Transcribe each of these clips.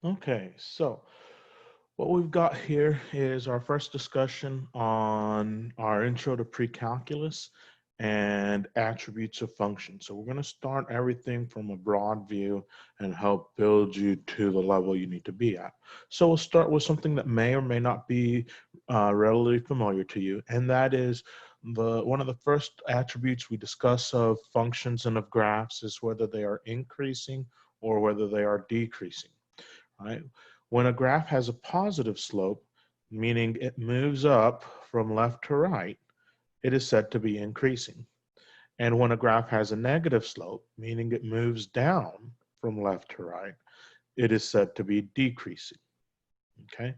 Okay, so what we've got here is our first discussion on our intro to precalculus and attributes of functions. So we're going to start everything from a broad view and help build you to the level you need to be at. So we'll start with something that may or may not be readily familiar to you, and that is one of the first attributes we discuss of functions and of graphs is whether they are increasing or whether they are decreasing. Right? When a graph has a positive slope, meaning it moves up from left to right, it is said to be increasing. And when a graph has a negative slope, meaning it moves down from left to right, it is said to be decreasing. Okay.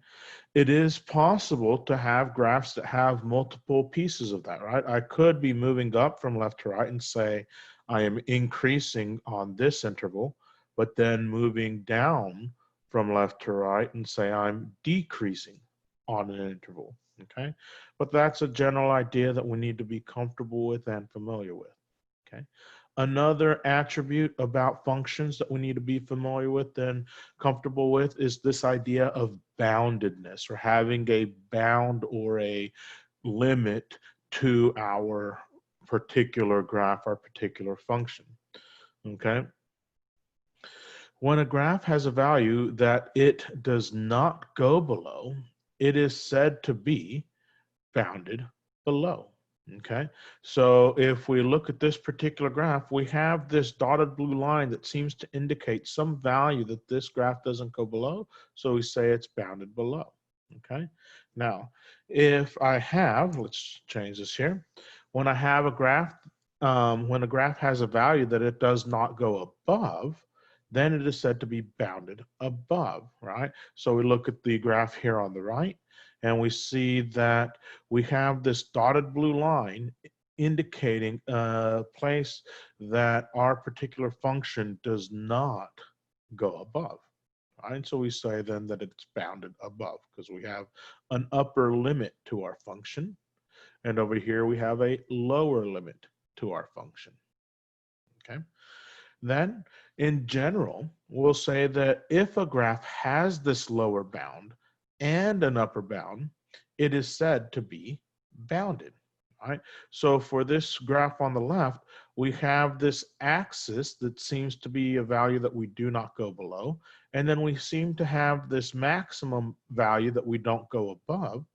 It is possible to have graphs that have multiple pieces of that, right? I could be moving up from left to right and say I am increasing on this interval, but then moving down from left to right and say I'm decreasing on an interval, okay? But that's a general idea that we need to be comfortable with and familiar with, okay? Another attribute about functions that we need to be familiar with and comfortable with is this idea of boundedness, or having a bound or a limit to our particular graph, our particular function. Okay. When a graph has a value that it does not go below, it is said to be bounded below. Okay, so if we look at this particular graph, we have this dotted blue line that seems to indicate some value that this graph doesn't go below, so we say it's bounded below. Okay, now if I have, let's change this here, when I have a graph, when a graph has a value that it does not go above, then it is said to be bounded above, right? So we look at the graph here on the right, and we see that we have this dotted blue line indicating a place that our particular function does not go above. Right? So we say then that it's bounded above because we have an upper limit to our function. And over here we have a lower limit to our function. Okay. Then in general, we'll say that if a graph has this lower bound and an upper bound, it is said to be bounded. Right? So for this graph on the left, we have this axis that seems to be a value that we do not go below. And then we seem to have this maximum value that we don't go above.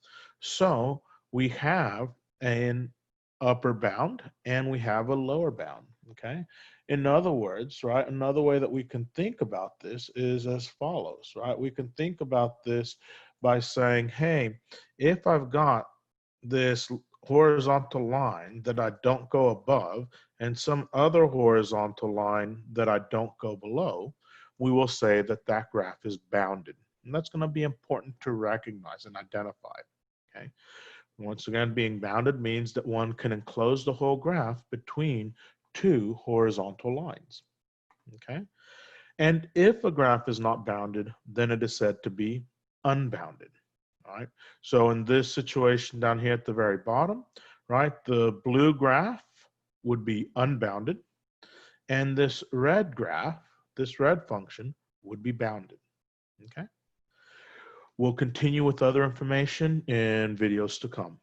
So we have an upper bound and we have a lower bound. Okay. In other words, right, another way that we can think about this is as follows, right? We can think about this by saying, hey, if I've got this horizontal line that I don't go above and some other horizontal line that I don't go below, we will say that that graph is bounded. And that's going to be important to recognize and identify, okay? Once again, being bounded means that one can enclose the whole graph between two horizontal lines, okay? And if a graph is not bounded, then it is said to be unbounded, all right? So in this situation down here at the very bottom, right, the blue graph would be unbounded, and this red graph, this red function, would be bounded, okay? We'll continue with other information in videos to come.